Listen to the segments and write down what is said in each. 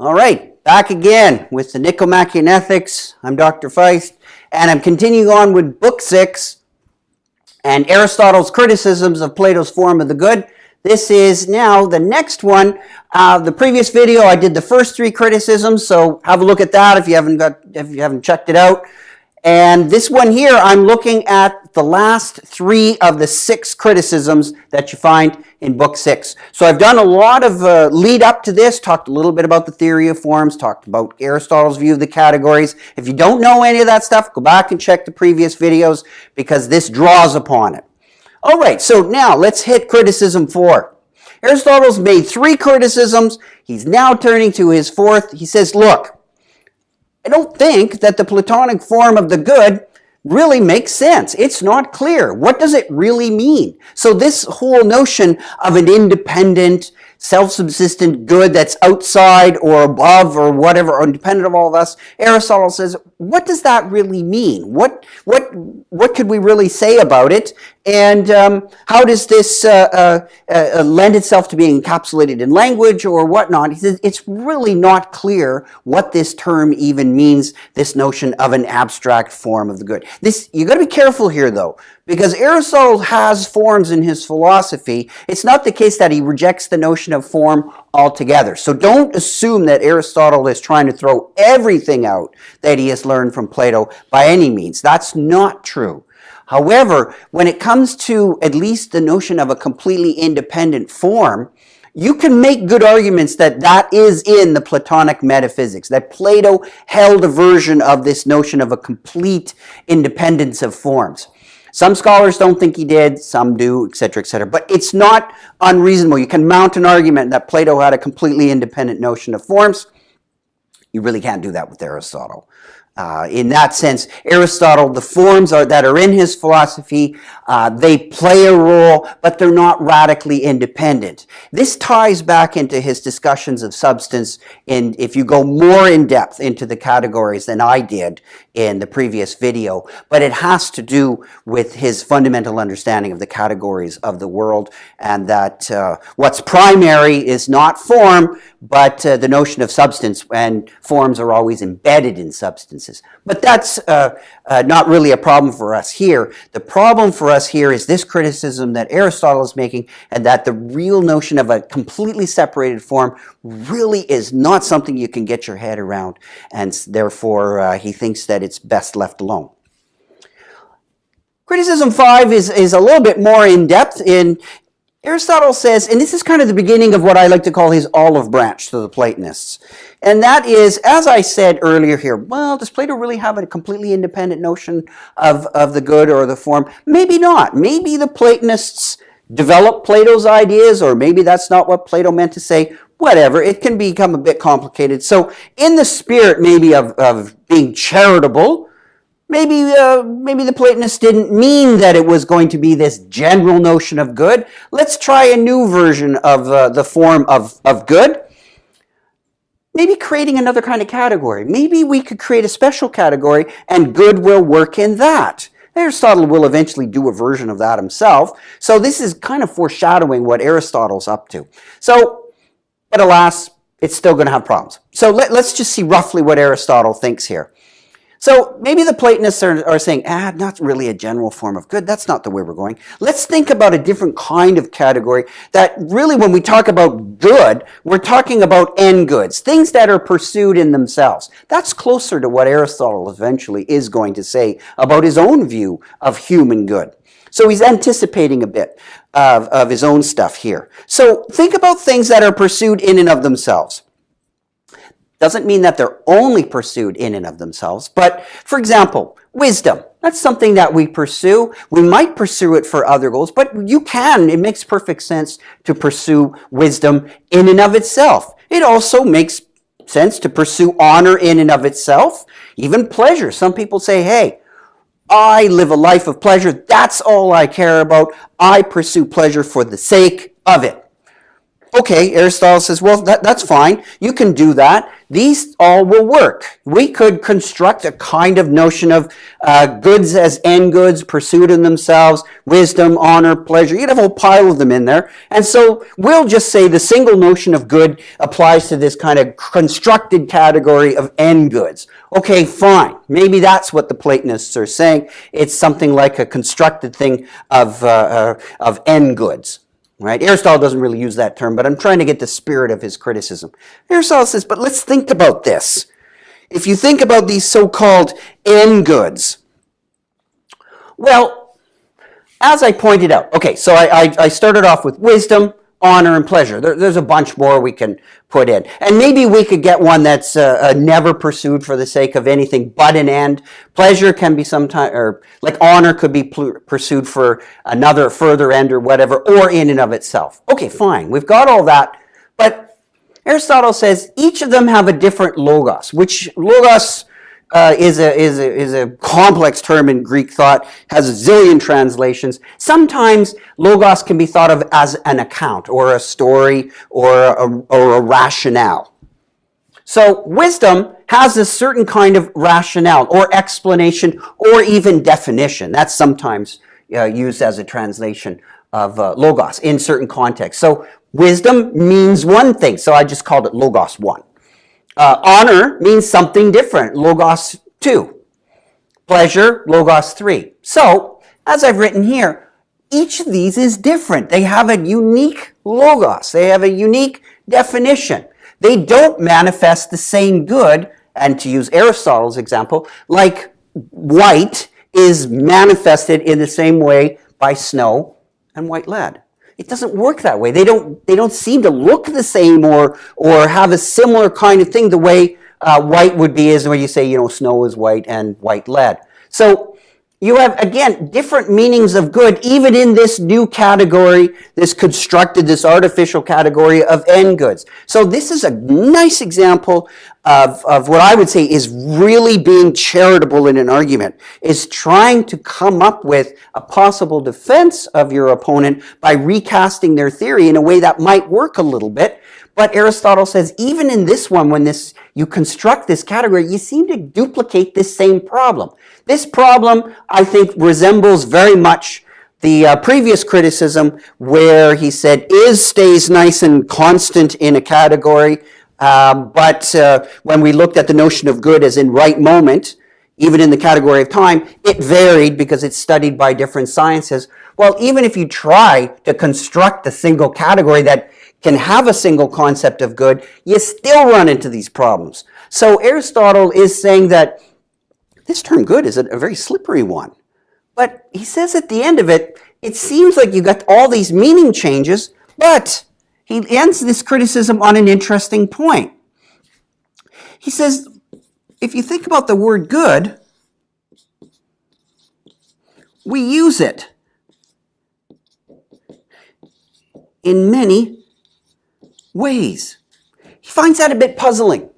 All right, back again with the Nicomachean Ethics. I'm Dr. Feist, and I'm continuing on with Book 6 and Aristotle's Criticisms of Plato's Form of the Good. This is now the next one. The previous video, I did the first 3 criticisms, so have a look at that if you haven't checked it out. And this one here, I'm looking at the last 3 of the 6 criticisms that you find in Book 6. So I've done a lot of lead up to this, talked a little bit about the theory of forms, talked about Aristotle's view of the categories. If you don't know any of that stuff, go back and check the previous videos because this draws upon it. All right, so now let's hit criticism 4. Aristotle's made 3 criticisms. He's now turning to his 4th. He says, look, I don't think that the Platonic form of the good really makes sense. It's not clear. What does it really mean? So this whole notion of an independent, self-subsistent good that's outside or above or whatever, or independent of all of us, Aristotle says, what does that really mean? What could we really say about it? And how does this lend itself to being encapsulated in language or whatnot? He says it's really not clear what this term even means, this notion of an abstract form of the good. You got to be careful here, though, because Aristotle has forms in his philosophy. It's not the case that he rejects the notion of form altogether. So don't assume that Aristotle is trying to throw everything out that he has learned from Plato by any means. That's not true. However, when it comes to at least the notion of a completely independent form, you can make good arguments that that is in the Platonic metaphysics, that Plato held a version of this notion of a complete independence of forms. Some scholars don't think he did, some do, etc., etc. But it's not unreasonable. You can mount an argument that Plato had a completely independent notion of forms. You really can't do that with Aristotle. In that sense, Aristotle, the forms that are in his philosophy, they play a role, but they're not radically independent. This ties back into his discussions of substance, and if you go more in depth into the categories than I did in the previous video, but it has to do with his fundamental understanding of the categories of the world, and that what's primary is not form, but the notion of substance, and forms are always embedded in substances. But that's not really a problem for us here. The problem for us here is this criticism that Aristotle is making, and that the real notion of a completely separated form really is not something you can get your head around, and therefore he thinks that it's best left alone. Criticism 5 is a little bit more in depth. Aristotle says, and this is kind of the beginning of what I like to call his olive branch to the Platonists, and that is, as I said earlier here, well, does Plato really have a completely independent notion of the good or the form? Maybe not. Maybe the Platonists developed Plato's ideas, or maybe that's not what Plato meant to say. Whatever, it can become a bit complicated. So in the spirit maybe of being charitable, maybe the Platonists didn't mean that it was going to be this general notion of good. Let's try a new version of the form of good. Maybe creating another kind of category. Maybe we could create a special category and good will work in that. Aristotle will eventually do a version of that himself. So this is kind of foreshadowing what Aristotle's up to. But alas, it's still going to have problems. So let's just see roughly what Aristotle thinks here. So maybe the Platonists are saying, not really a general form of good. That's not the way we're going. Let's think about a different kind of category that really, when we talk about good, we're talking about end goods, things that are pursued in themselves. That's closer to what Aristotle eventually is going to say about his own view of human good. So he's anticipating a bit of his own stuff here. So think about things that are pursued in and of themselves. Doesn't mean that they're only pursued in and of themselves, but for example, wisdom. That's something that we pursue. We might pursue it for other goals, but it makes perfect sense to pursue wisdom in and of itself. It also makes sense to pursue honor in and of itself, even pleasure. Some people say, hey, I live a life of pleasure. That's all I care about. I pursue pleasure for the sake of it. okay, Aristotle says, well, that's fine. You can do that. These all will work. We could construct a kind of notion of goods as end goods, pursued in themselves, wisdom, honor, pleasure. You'd have a whole pile of them in there. And so we'll just say the single notion of good applies to this kind of constructed category of end goods. Okay, fine. Maybe that's what the Platonists are saying. It's something like a constructed thing of end goods. Right? Aristotle doesn't really use that term, but I'm trying to get the spirit of his criticism. Aristotle says, but let's think about this. If you think about these so-called end goods, well, as I pointed out, okay, so I started off with wisdom, honor, and pleasure. There's a bunch more we can put in. And maybe we could get one that's never pursued for the sake of anything but an end. Pleasure can be sometimes, or like honor could be pursued for another further end or whatever, or in and of itself. Okay, fine. We've got all that. But Aristotle says each of them have a different logos, which logos is a complex term in Greek thought, has a zillion translations. Sometimes logos can be thought of as an account or a story or a rationale. So wisdom has a certain kind of rationale or explanation or even definition. That's sometimes used as a translation of logos in certain contexts. So wisdom means one thing, so I just called it logos 1. Honor means something different, logos 2. Pleasure, logos 3. So, as I've written here, each of these is different. They have a unique logos. They have a unique definition. They don't manifest the same good, and to use Aristotle's example, like white is manifested in the same way by snow and white lead. It doesn't work that way. They don't seem to look the same or have a similar kind of thing the way white would be is when you say, snow is white and white lead. So you have, again, different meanings of good, even in this new category, this constructed, this artificial category of end goods. So this is a nice example of what I would say is really being charitable in an argument, is trying to come up with a possible defense of your opponent by recasting their theory in a way that might work a little bit. But Aristotle says, even in this one, when you construct this category, you seem to duplicate this same problem. This problem, I think, resembles very much the previous criticism where he said is stays nice and constant in a category, but when we looked at the notion of good as in right moment, even in the category of time, it varied because it's studied by different sciences. Well, even if you try to construct a single category that can have a single concept of good, you still run into these problems. So Aristotle is saying that this term good is a very slippery one. But he says at the end of it, it seems like you got all these meaning changes, but he ends this criticism on an interesting point. He says, if you think about the word good, we use it in many ways. He finds that a bit puzzling.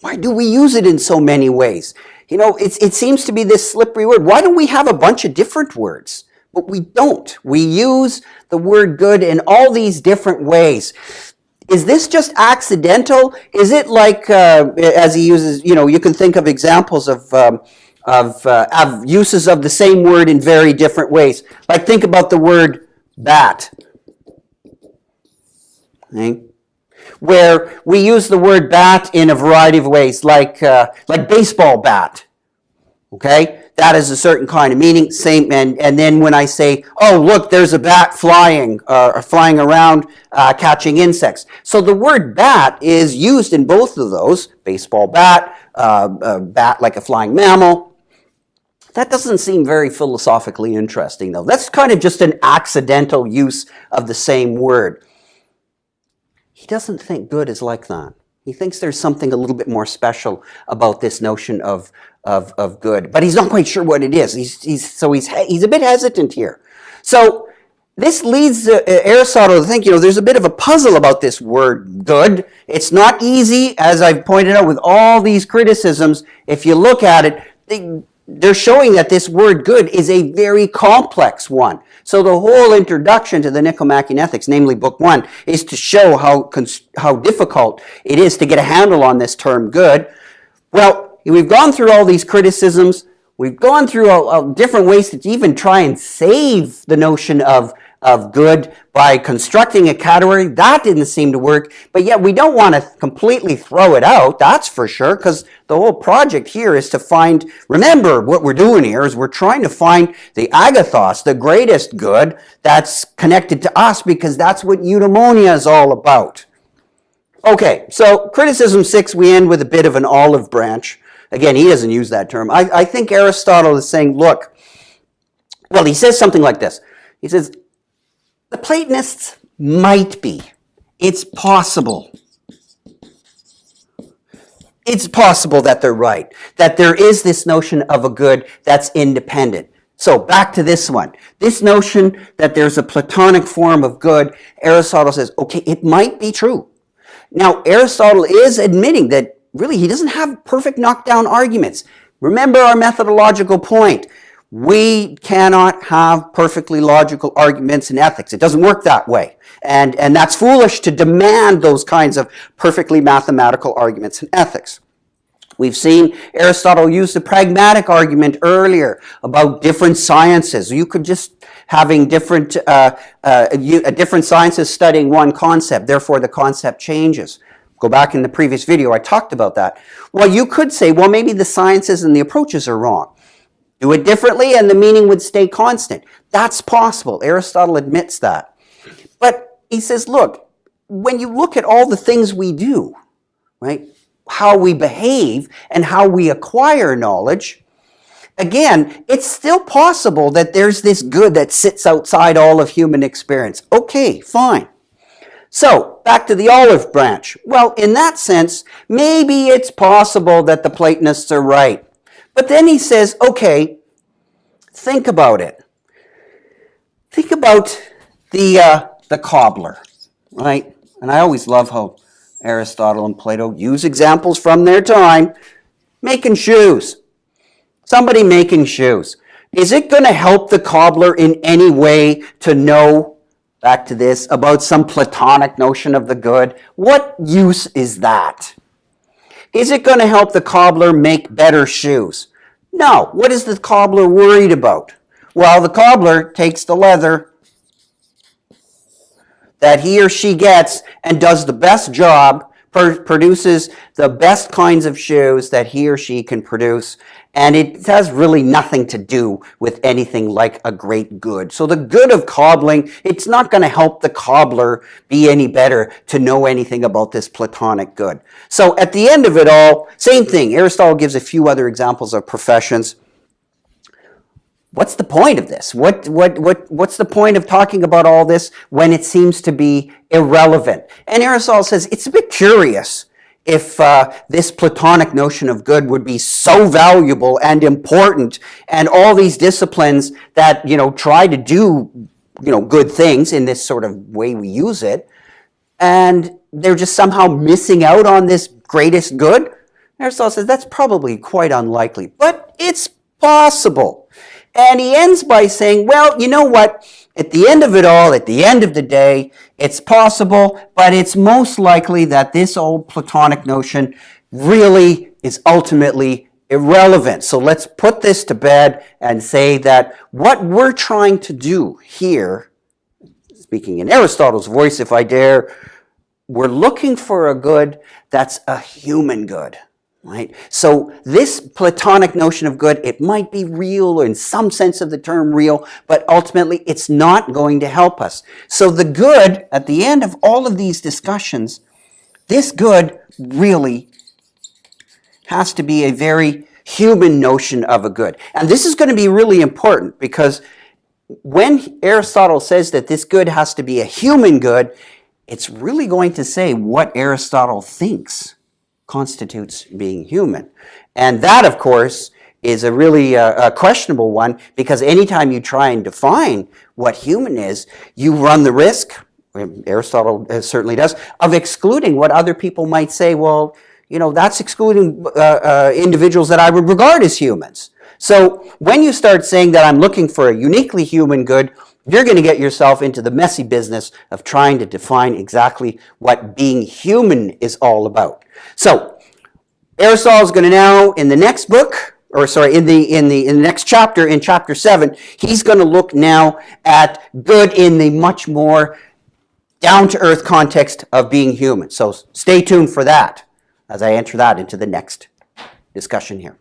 Why do we use it in so many ways? It seems to be this slippery word. Why don't we have a bunch of different words? But we don't. We use the word good in all these different ways. Is this just accidental? Is it like, as he uses, you can think of examples of uses of the same word in very different ways. Like think about the word bat. Okay? Where we use the word bat in a variety of ways, like baseball bat. Okay, that is a certain kind of meaning. Same, and then when I say, oh look, there's a bat flying around catching insects. So the word bat is used in both of those. Baseball bat, bat like a flying mammal. That doesn't seem very philosophically interesting, though. That's kind of just an accidental use of the same word. He doesn't think good is like that. He thinks there's something a little bit more special about this notion of good, but he's not quite sure what it is. He's a bit hesitant here. So this leads Aristotle to think, there's a bit of a puzzle about this word good. It's not easy, as I've pointed out with all these criticisms. If you look at it, they're showing that this word good is a very complex one. So the whole introduction to the Nicomachean Ethics, namely Book 1, is to show how difficult it is to get a handle on this term good. Well, we've gone through all these criticisms. We've gone through different ways to even try and save the notion of good by constructing a category. That didn't seem to work, but yet we don't want to completely throw it out, that's for sure, because the whole project here is to find, remember what we're doing here is we're trying to find the agathos, the greatest good that's connected to us, because that's what eudaimonia is all about. Okay, so criticism 6, we end with a bit of an olive branch. Again, he doesn't use that term. I think Aristotle is saying, look, well, he says something like this. He says, the Platonists might be. It's possible. It's possible that they're right, that there is this notion of a good that's independent. So back to this one. This notion that there's a Platonic form of good, Aristotle says, okay, it might be true. Now, Aristotle is admitting that really he doesn't have perfect knockdown arguments. Remember our methodological point. We cannot have perfectly logical arguments in ethics. It doesn't work that way. And that's foolish to demand those kinds of perfectly mathematical arguments in ethics. We've seen Aristotle use the pragmatic argument earlier about different sciences. You could just having different sciences studying one concept, therefore the concept changes. Go back in the previous video, I talked about that. Well, you could say, well, maybe the sciences and the approaches are wrong. Do it differently and the meaning would stay constant. That's possible. Aristotle admits that. But he says, look, when you look at all the things we do, right, how we behave and how we acquire knowledge, again, it's still possible that there's this good that sits outside all of human experience. Okay, fine. So, back to the olive branch. Well, in that sense, maybe it's possible that the Platonists are right. But then he says, okay, think about it. Think about the cobbler, right? And I always love how Aristotle and Plato use examples from their time. Making shoes. Somebody making shoes. Is it going to help the cobbler in any way to know, back to this, about some Platonic notion of the good? What use is that? Is it going to help the cobbler make better shoes? No. What is the cobbler worried about? Well, the cobbler takes the leather that he or she gets and does the best job, produces the best kinds of shoes that he or she can produce, and it has really nothing to do with anything like a great good. So the good of cobbling, it's not going to help the cobbler be any better to know anything about this Platonic good. So at the end of it all, same thing. Aristotle gives a few other examples of professions. What's the point of this? What's the point of talking about all this when it seems to be irrelevant? And Aristotle says it's a bit curious if this Platonic notion of good would be so valuable and important, and all these disciplines that, try to do, good things in this sort of way we use it, and they're just somehow missing out on this greatest good? Aristotle says that's probably quite unlikely, but it's possible. And he ends by saying, well, you know what? At the end of it all, at the end of the day, it's possible, but it's most likely that this old Platonic notion really is ultimately irrelevant. So let's put this to bed and say that what we're trying to do here, speaking in Aristotle's voice, if I dare, we're looking for a good that's a human good. Right? So this Platonic notion of good, it might be real or in some sense of the term real, but ultimately it's not going to help us. So the good, at the end of all of these discussions, this good really has to be a very human notion of a good. And this is going to be really important because when Aristotle says that this good has to be a human good, it's really going to say what Aristotle thinks constitutes being human. And that, of course, is a really questionable one, because anytime you try and define what human is, you run the risk, Aristotle certainly does, of excluding what other people might say, well, that's excluding individuals that I would regard as humans. So when you start saying that I'm looking for a uniquely human good, you're going to get yourself into the messy business of trying to define exactly what being human is all about. So Aristotle is going to now, in the next book, or sorry, in the next chapter, in chapter 7, he's going to look now at good in the much more down-to-earth context of being human. So stay tuned for that as I enter that into the next discussion here.